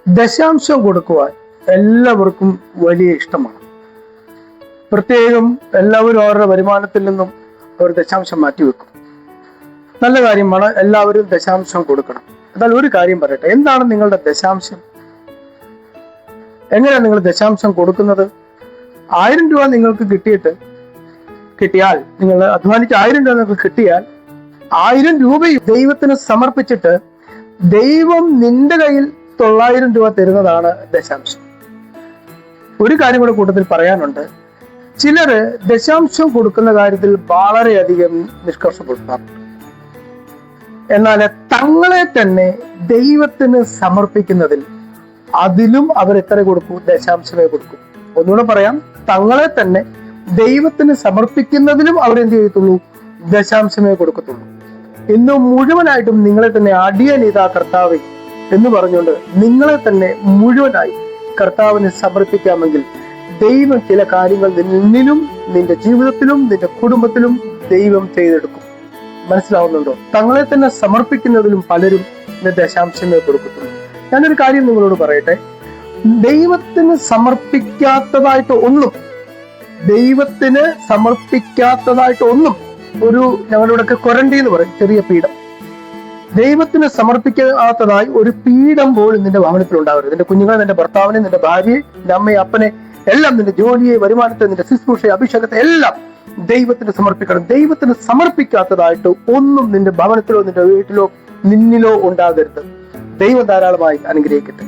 ദശാംശം കൊടുക്കുവാൻ എല്ലാവർക്കും വലിയ ഇഷ്ടമാണ്. പ്രത്യേകം എല്ലാവരും അവരുടെ വരുമാനത്തിൽ നിന്നും അവർ ദശാംശം മാറ്റിവെക്കും. നല്ല കാര്യമാണ്, എല്ലാവരും ദശാംശം കൊടുക്കണം. എന്നാൽ ഒരു കാര്യം പറയട്ടെ, എന്താണ് നിങ്ങളുടെ ദശാംശം? എങ്ങനെയാണ് നിങ്ങൾ ദശാംശം കൊടുക്കുന്നത്? 1000 രൂപ നിങ്ങൾക്ക് കിട്ടിയാൽ, നിങ്ങൾ അധ്വാനിച്ച് 1000 രൂപ നിങ്ങൾക്ക് കിട്ടിയാൽ 1000 രൂപയും ദൈവത്തിന് സമർപ്പിച്ചിട്ട് ദൈവം നിന്റെ കയ്യിൽ 900 രൂപ തരുന്നതാണ് ദശാംശം. ഒരു കാര്യം കൂടെ കൂട്ടത്തിൽ പറയാനുണ്ട്. ചിലര് ദശാംശം കൊടുക്കുന്ന കാര്യത്തിൽ വളരെയധികം നിഷ്കർഷപ്പെടുത്താറുണ്ട്. എന്നാൽ തങ്ങളെ തന്നെ ദൈവത്തിന് സമർപ്പിക്കുന്നതിൽ അതിലും അവർ എത്ര കൊടുക്കും? ദശാംശമേ കൊടുക്കും. ഒന്നുകൂടെ പറയാം, തങ്ങളെ തന്നെ ദൈവത്തിന് സമർപ്പിക്കുന്നതിലും അവർ എന്ത് ചെയ്യത്തുള്ളൂ? ദശാംശമേ കൊടുക്കത്തുള്ളൂ. ഇന്ന് മുഴുവനായിട്ടും നിങ്ങളെ തന്നെ അടിയനിതാ കർത്താവേ എന്ന് പറഞ്ഞുകൊണ്ട് നിങ്ങളെ തന്നെ മുഴുവനായി കർത്താവിന് സമർപ്പിക്കാമെങ്കിൽ ദൈവം ചില കാര്യങ്ങൾ നിന്നിലും നിന്റെ ജീവിതത്തിലും നിന്റെ കുടുംബത്തിലും ദൈവം ചെയ്തെടുക്കും. മനസ്സിലാവുന്നുണ്ടോ? തങ്ങളെ തന്നെ സമർപ്പിക്കുന്നതിലും പലരും ദശാംശമേ കൊടുക്കത്തുള്ളൂ. ഞാനൊരു കാര്യം നിങ്ങളോട് പറയട്ടെ, ദൈവത്തിന് സമർപ്പിക്കാത്തതായിട്ട് ഒന്നും ഒരു ഞങ്ങളിവിടെയൊക്കെ കൊരണ്ടി എന്ന് പറയും, ചെറിയ പീഠം. ദൈവത്തിന് സമർപ്പിക്കാത്തതായി ഒരു പീഠം പോലും നിന്റെ ഭവനത്തിൽ ഉണ്ടാവരുത്. നിന്റെ കുഞ്ഞുങ്ങളെ, നിന്റെ ഭർത്താവിനെ, നിന്റെ ഭാര്യയെ, നിന്റെ അമ്മയെ, അപ്പനെ എല്ലാം, നിന്റെ ജോലിയെ, വരുമാനത്തെ, നിന്റെ ശുശ്രൂഷയെ, അഭിഷേകത്തെ എല്ലാം ദൈവത്തിന് സമർപ്പിക്കണം. ദൈവത്തിന് സമർപ്പിക്കാത്തതായിട്ട് ഒന്നും നിന്റെ ഭവനത്തിലോ നിന്റെ വീട്ടിലോ നിന്നിലോ ഉണ്ടാകരുത്. ദൈവം ധാരാളമായി അനുഗ്രഹിക്കട്ടെ.